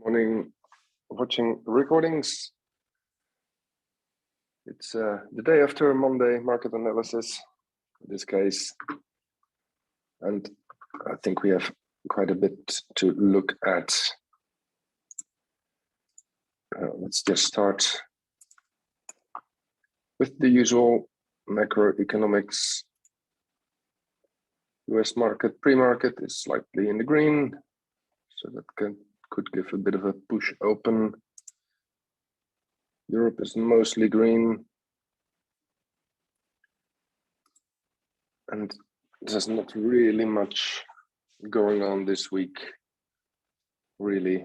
Morning, watching recordings. It's the day after Monday market analysis, in this case, and I think we have quite a bit to look at. Let's just start with the usual macroeconomics. US market pre-market is slightly in the green, so that could give a bit of a push open. Europe is mostly green, and there's not really much going on this week. Really,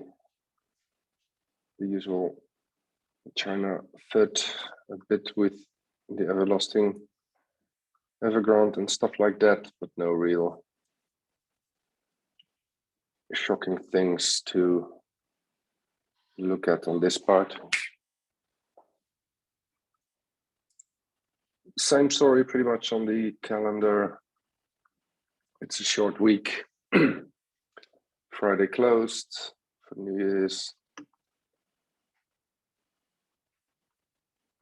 the usual China Fed a bit with the everlasting Evergrande and stuff like that, but no real shocking things to look at on this part. Same story pretty much on the calendar. It's a short week. Friday closed for New Year's.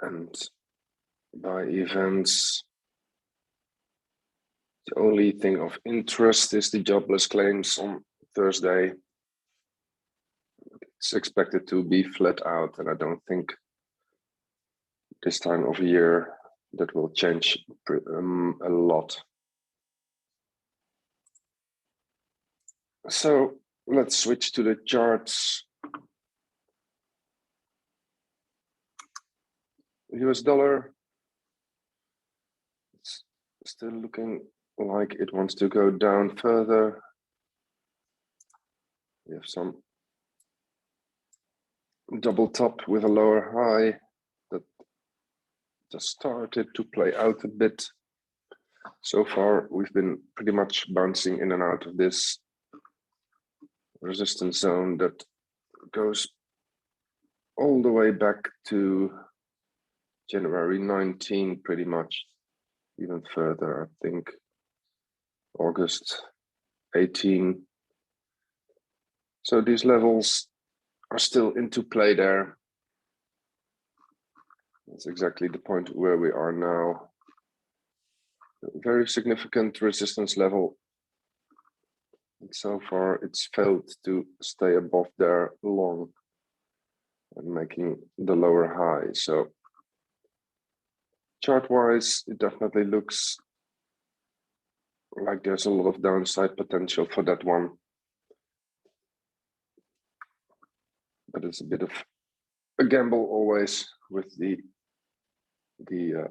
And by events, the only thing of interest is the jobless claims on Thursday. It's expected to be flat out, and I don't think this time of year that will change a lot. So let's switch to the charts. US dollar, it's still looking like it wants to go down further. We have some double top with a lower high that just started to play out a bit. So far, we've been pretty much bouncing in and out of this resistance zone that goes all the way back to January 19, pretty much, even further, I think, August 18. So these levels are still into play there. That's exactly the point where we are now. A very significant resistance level. And so far, it's failed to stay above there long and making the lower high. So chart-wise, it definitely looks like there's a lot of downside potential for that one. But it's a bit of a gamble always with the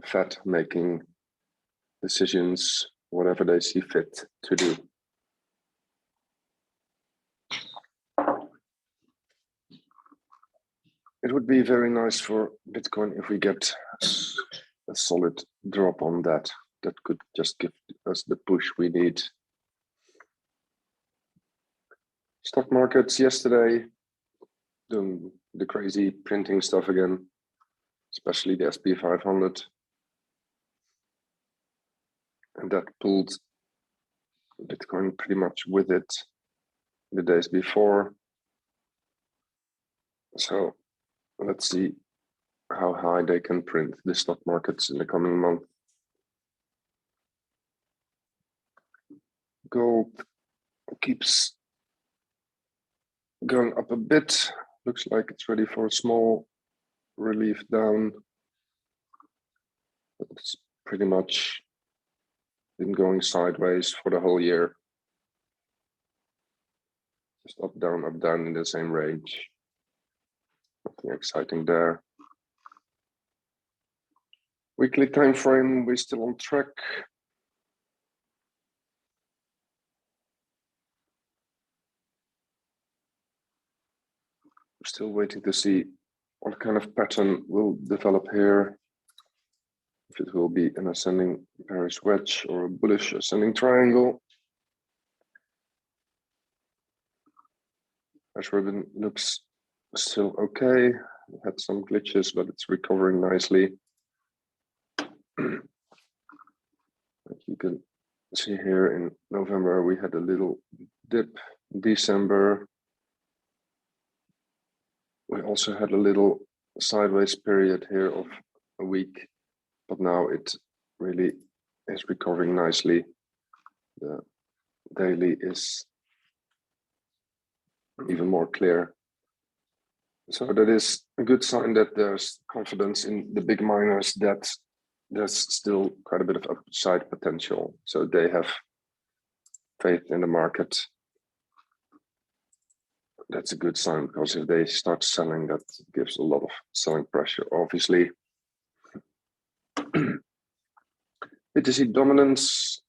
Fed making decisions, whatever they see fit to do. It would be very nice for Bitcoin if we get a solid drop on that. That could just give us the push we need. Stock markets yesterday doing the crazy printing stuff again, especially the SP 500. And that pulled Bitcoin pretty much with it the days before. So let's see how high they can print the stock markets in the coming month. Gold keeps going up a bit. Looks like it's ready for a small relief down. It's pretty much been going sideways for the whole year. Just up, down in the same range. Nothing exciting there. Weekly time frame, we're still on track. We're still waiting to see what kind of pattern will develop here. If it will be an ascending bearish wedge or a bullish ascending triangle. Ash ribbon looks still okay. It had some glitches, but it's recovering nicely. Like you can see here in November, we had a little dip. December, We also had a little sideways period here of a week, but now it really is recovering nicely. The daily is even more clear. So that is a good sign that there's confidence in the big miners that there's still quite a bit of upside potential. So they have faith in the market. That's a good sign, because if they start selling, that gives a lot of selling pressure, obviously. BTC dominance.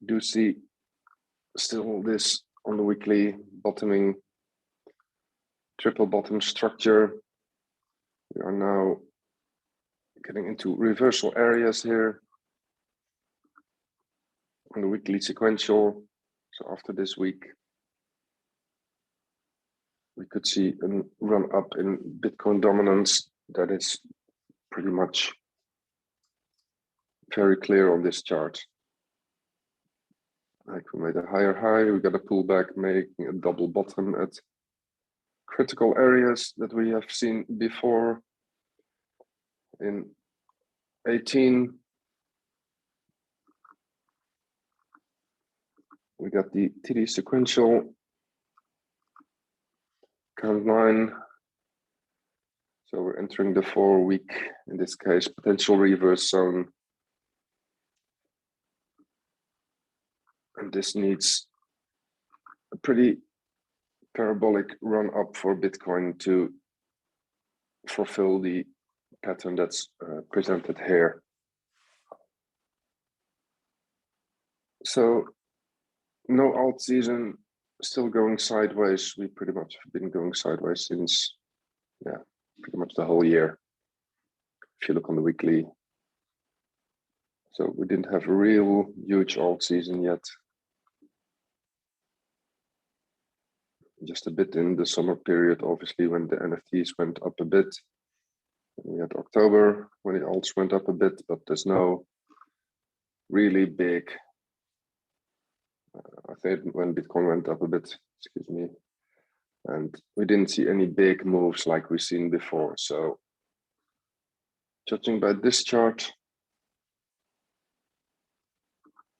Do see still this on the weekly bottoming, triple bottom structure. We are now getting into reversal areas here on the weekly sequential. So after this week, we could see a run up in Bitcoin dominance that is pretty much very clear on this chart. Like we made a higher high, we got a pullback, making a double bottom at critical areas that we have seen before in 18. We got the TD sequential, count 9. So we're entering the 4-week, in this case, potential reverse zone. And this needs a pretty parabolic run up for Bitcoin to fulfill the pattern that's presented here. So no alt season, still going sideways. We pretty much have been going sideways since, pretty much the whole year. If you look on the weekly. So we didn't have a real huge alt season yet. Just a bit in the summer period, obviously, when the NFTs went up a bit. We had October when the alts went up a bit, but there's no really big, I think when Bitcoin went up a bit, excuse me, and we didn't see any big moves like we've seen before. So judging by this chart,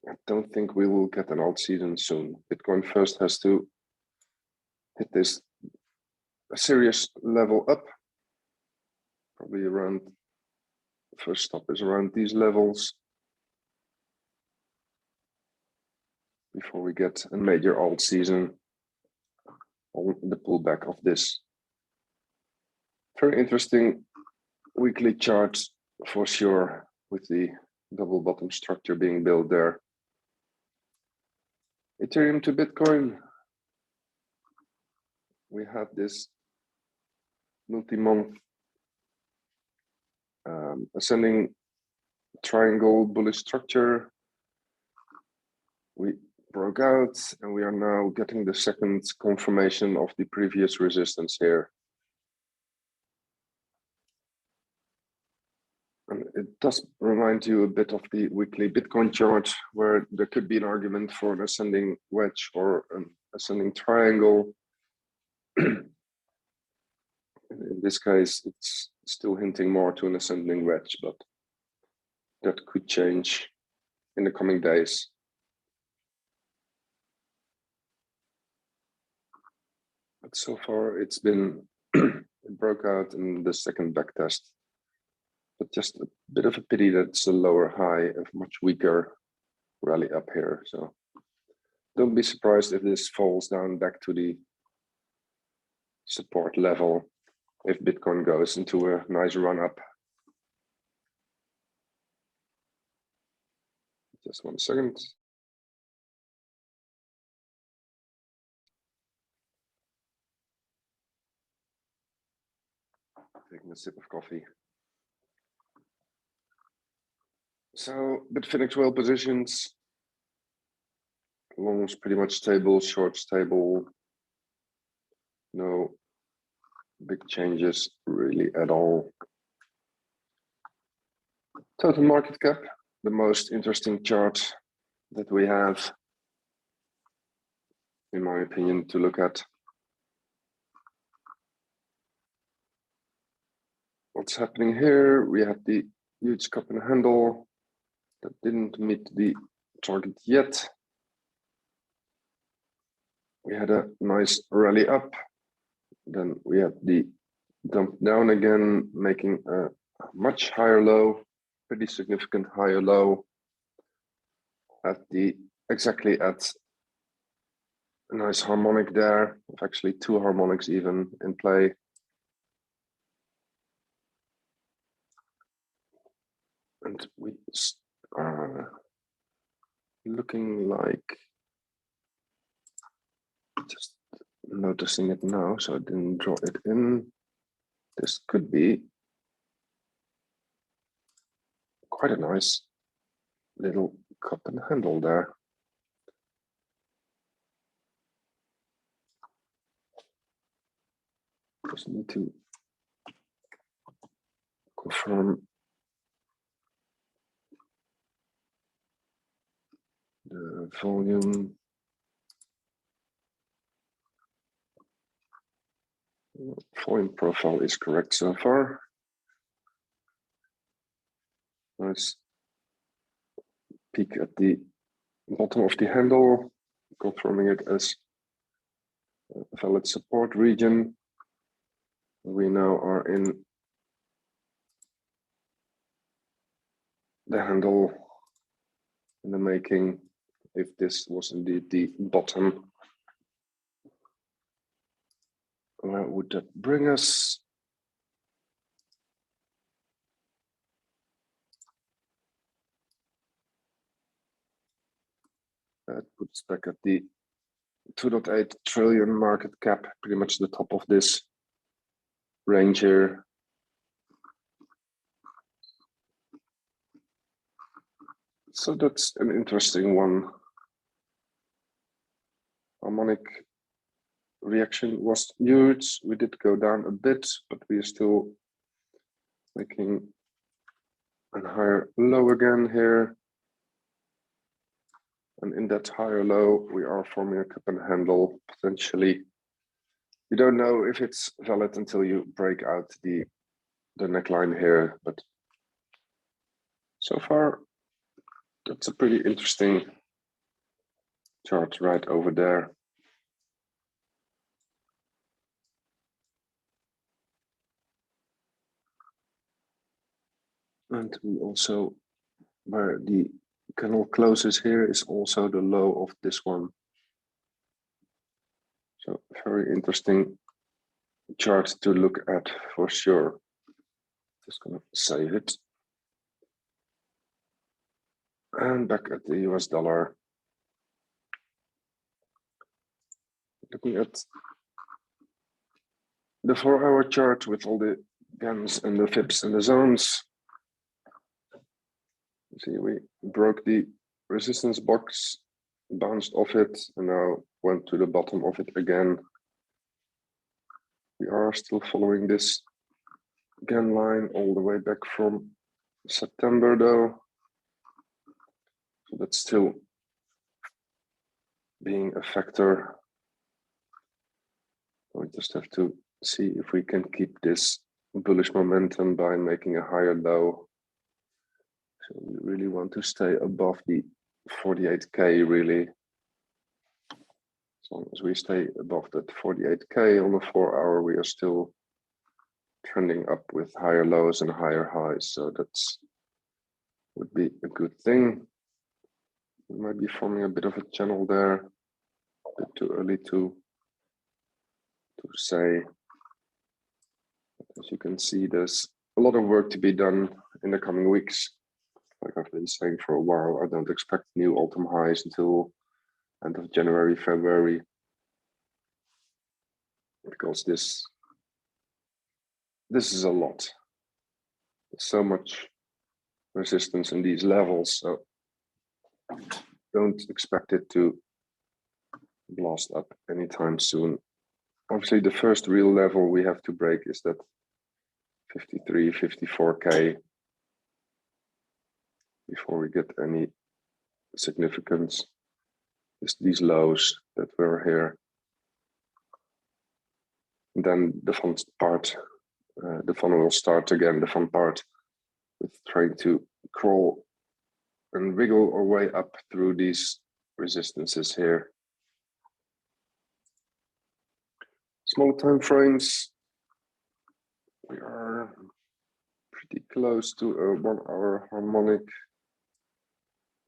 I don't think we will get an alt season soon. Bitcoin first has to hit this a serious level up, probably around, first stop is around these levels, before we get a major alt season on the pullback of this. Very interesting weekly chart for sure, with the double bottom structure being built there. Ethereum to Bitcoin. We had this multi-month ascending triangle bullish structure. We broke out, and we are now getting the second confirmation of the previous resistance here. And it does remind you a bit of the weekly Bitcoin chart, where there could be an argument for an ascending wedge or an ascending triangle. In this case, it's still hinting more to an ascending wedge, but that could change in the coming days. But so far, it's been it broke out in the second backtest. But just a bit of a pity that it's a lower high, a much weaker rally up here. So don't be surprised if this falls down back to the support level if Bitcoin goes into a nice run up. Just 1 second. Taking a sip of coffee. So Bitfinex well positions. Longs pretty much stable, short stable. No big changes really at all. Total market cap, the most interesting chart that we have, in my opinion, to look at. what's happening here. We had the huge cup and handle that didn't meet the target yet. We had a nice rally up. Then we had the dump down again, making a much higher low, pretty significant higher low at exactly at a nice harmonic there, actually two harmonics even in play. And we are looking like, just noticing it now, so I didn't draw it in. This could be quite a nice little cup and handle there. Just need to confirm the volume. Volume profile is correct so far. Nice peek at the bottom of the handle, confirming it as a valid support region. We now are in the handle in the making. If this was indeed the bottom, where would that bring us? That puts back at the 2.8 trillion market cap, pretty much the top of this range here. So that's an interesting one. Harmonic reaction was huge. We did go down a bit, but we are still making a higher low again here. And in that higher low, we are forming a cup and handle potentially. You don't know if it's valid until you break out the neckline here, but so far, that's a pretty interesting chart right over there. And we also, where the candle closes here, is also the low of this one. So very interesting chart to look at for sure. Just gonna save it. And back at the US dollar. Looking at the 4-hour chart with all the GANs and the FIBs and the zones. You see, we broke the resistance box, bounced off it, and now went to the bottom of it again. We are still following this GAN line all the way back from September though. So that's still being a factor. We just have to see if we can keep this bullish momentum by making a higher low. So we really want to stay above the 48K really. As long as we stay above that 48K on the 4-hour, we are still trending up with higher lows and higher highs. So that's would be a good thing. We might be forming a bit of a channel there. A bit too early to say. As you can see, there's a lot of work to be done in the coming weeks. Like I've been saying for a while, I don't expect new all-time highs until end of January, February, because this is a lot. There's so much resistance in these levels, so don't expect it to blast up anytime soon. Obviously, the first real level we have to break is that 53, 54K before we get any significance. It's these lows that were here. And then the fun part, the fun will start again, the fun part with trying to crawl and wiggle our way up through these resistances here. Small time frames, we are pretty close to a 1 hour harmonic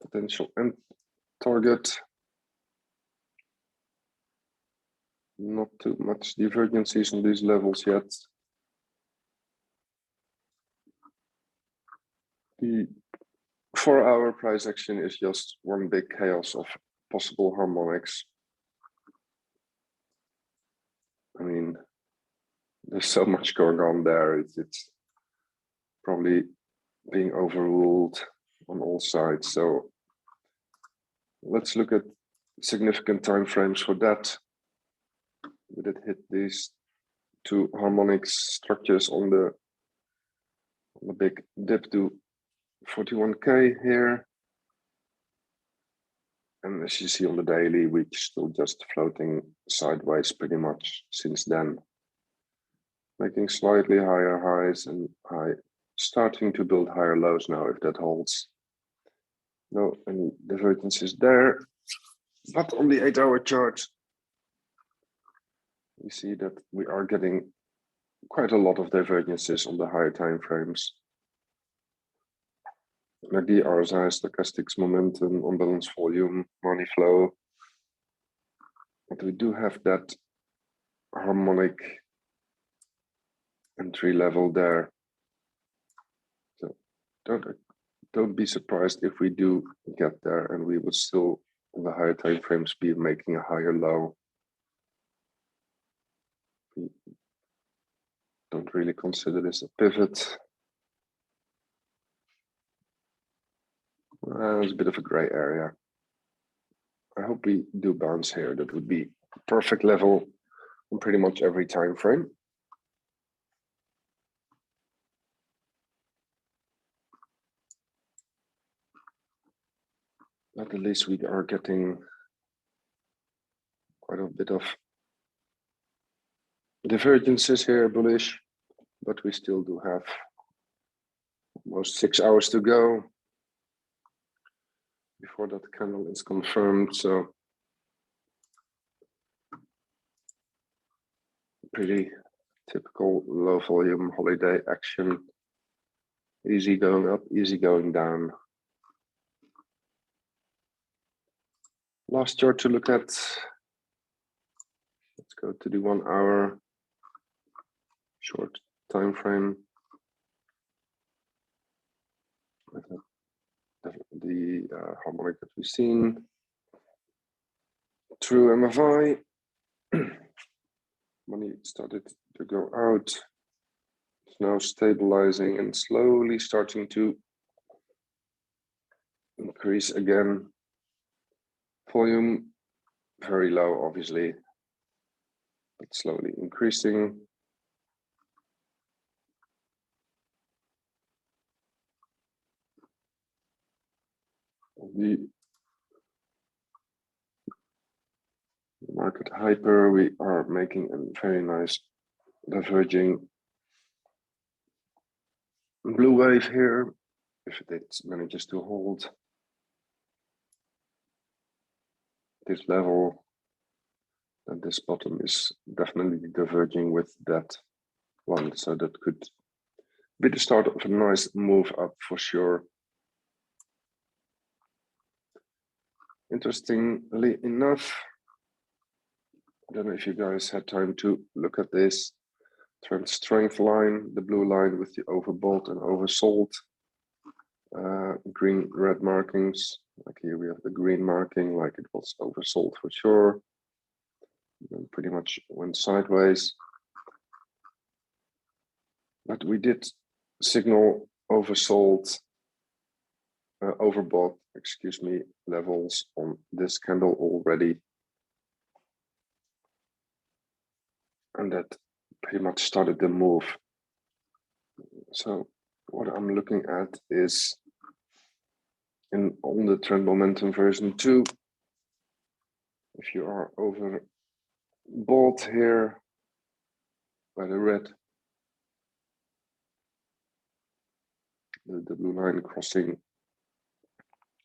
potential end target. Not too much divergences on these levels yet. The 4 hour price action is just one big chaos of possible harmonics. I mean, there's so much going on there. It's probably being overruled on all sides. So let's look at significant time frames for that. We did hit these two harmonic structures on the big dip to 41K here. And as you see on the daily, we're still just floating sideways pretty much since then. Making slightly higher highs and starting to build higher lows now if that holds. No any divergences there. But on the 8 hour chart, we see that we are getting quite a lot of divergences on the higher time frames. Like the RSI, stochastics, momentum, unbalanced volume, money flow. But we do have that harmonic entry level there. So don't be surprised if we do get there and we would still on the higher time frames be making a higher low. We don't really consider this a pivot. It's a bit of a gray area. I hope we do bounce here. That would be a perfect level on pretty much every time frame. But at least we are getting quite a bit of divergences here, bullish, but we still do have almost 6 hours to go before that candle is confirmed. So pretty typical low volume holiday action. Easy going up, easy going down. Last chart to look at. Let's go to the 1 hour short time frame. The harmonic that we've seen. True MFI. Money started to go out. It's now stabilizing and slowly starting to increase again. Volume very low, obviously, but slowly increasing. The market hyper, we are making a very nice diverging blue wave here. If it manages to hold this level, then this bottom is definitely diverging with that one. So that could be the start of a nice move up for sure. Interestingly enough, I don't know if you guys had time to look at this trend strength line, the blue line with the overbought and oversold green red markings. Like here we have the green marking, like it was oversold for sure. And pretty much went sideways. But we did signal oversold, overbought, excuse me, levels on this candle already. And that pretty much started the move. So what I'm looking at is on the trend momentum version 2, if you are overbought here by the red the blue line crossing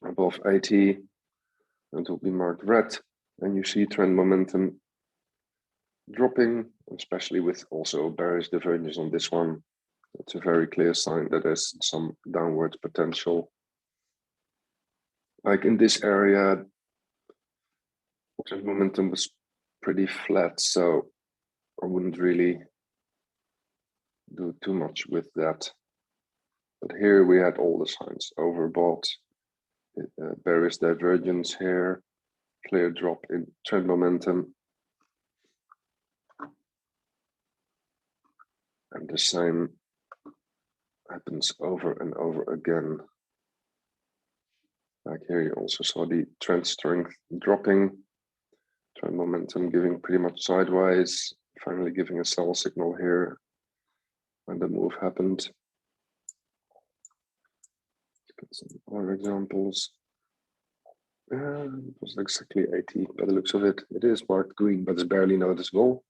above 80, and it will be marked red. And you see trend momentum dropping, especially with also bearish divergence on this one. It's a very clear sign that there's some downward potential. Like in this area, trend momentum was pretty flat, so I wouldn't really do too much with that. But here we had all the signs: overbought, bearish divergence here, clear drop in trend momentum. And the same happens over and over again. Like here, you also saw the trend strength dropping, trend momentum giving pretty much sideways, finally giving a sell signal here when the move happened. Let's get some other examples. It was exactly 80 by the looks of it. It is marked green, but it's barely noticeable.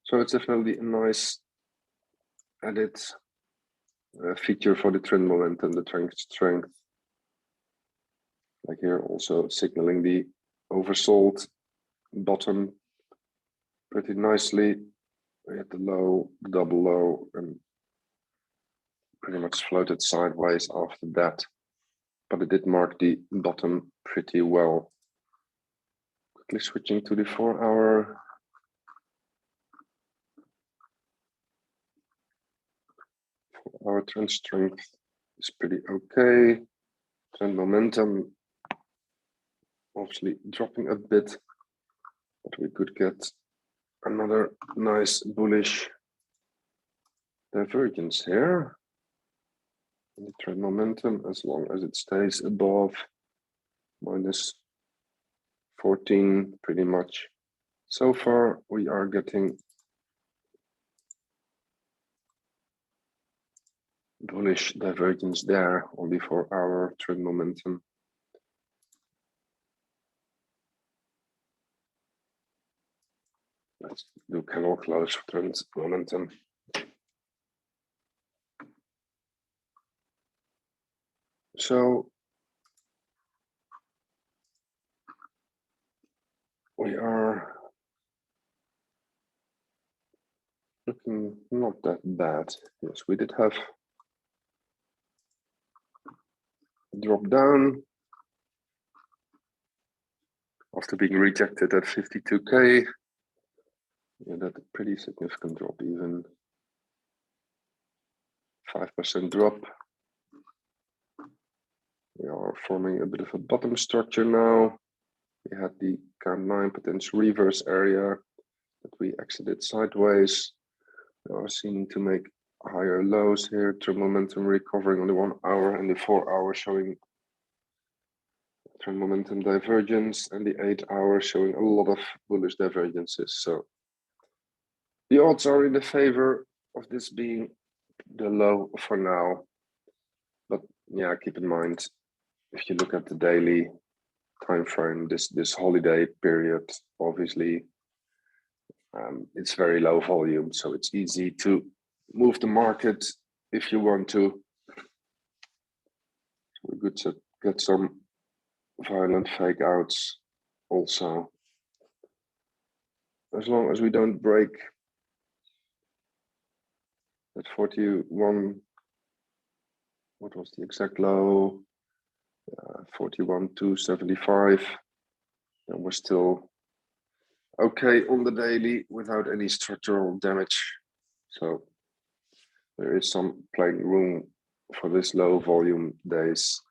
So it's definitely a nice added feature for the trend momentum, the trend strength. Like here, also signaling the oversold bottom pretty nicely. We hit the low, the double low, and pretty much floated sideways after that. But it did mark the bottom pretty well. Quickly switching to the 4-hour. Our trend strength is pretty okay. Trend momentum obviously dropping a bit, but we could get another nice bullish divergence here. The trend momentum, as long as it stays above minus 14, pretty much. So far, we are getting bullish divergence there on the 4-hour trend momentum. Let's do candle close for trend momentum. So we are looking not that bad. Yes, we did have a drop down after being rejected at 52K. Yeah, that's a pretty significant drop, even 5% drop. We are forming a bit of a bottom structure now. We had the count 9 potential reverse area that we exited sideways. We are seeming to make higher lows here. Trend momentum recovering on the 1-hour and the 4-hour showing trend momentum divergence, and the 8-hour showing a lot of bullish divergences. So the odds are in the favor of this being the low for now. But yeah, keep in mind, if you look at the daily time frame, this holiday period, obviously it's very low volume, so it's easy to move the market if you want to. We could get some violent fake outs also, as long as we don't break that 41. What was the exact low? 41,275. And we're still okay on the daily without any structural damage. So there is some playing room for this low volume days.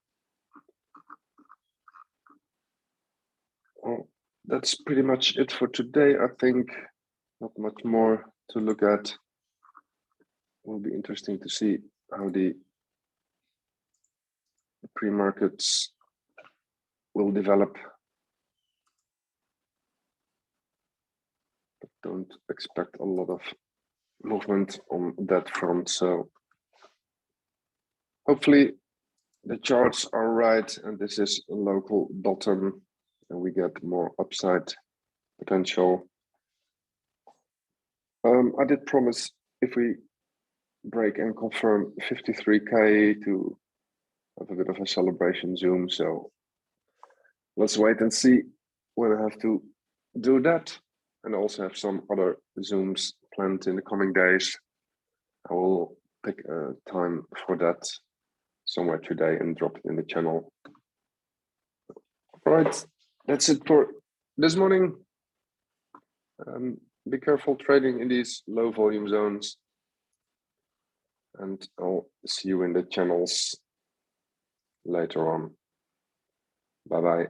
Well, that's pretty much it for today. I think not much more to look at. It will be interesting to see how the pre-markets will develop. But don't expect a lot of movement on that front. So hopefully the charts are right and this is a local bottom and we get more upside potential. I did promise if we break and confirm 53K to have a bit of a celebration Zoom. So let's wait and see when I have to do that. And I also have some other Zooms planned in the coming days. I will pick a time for that somewhere today and drop it in the channel. All right, that's it for this morning. Be careful trading in these low volume zones. And I'll see you in the channels later on. Bye-bye.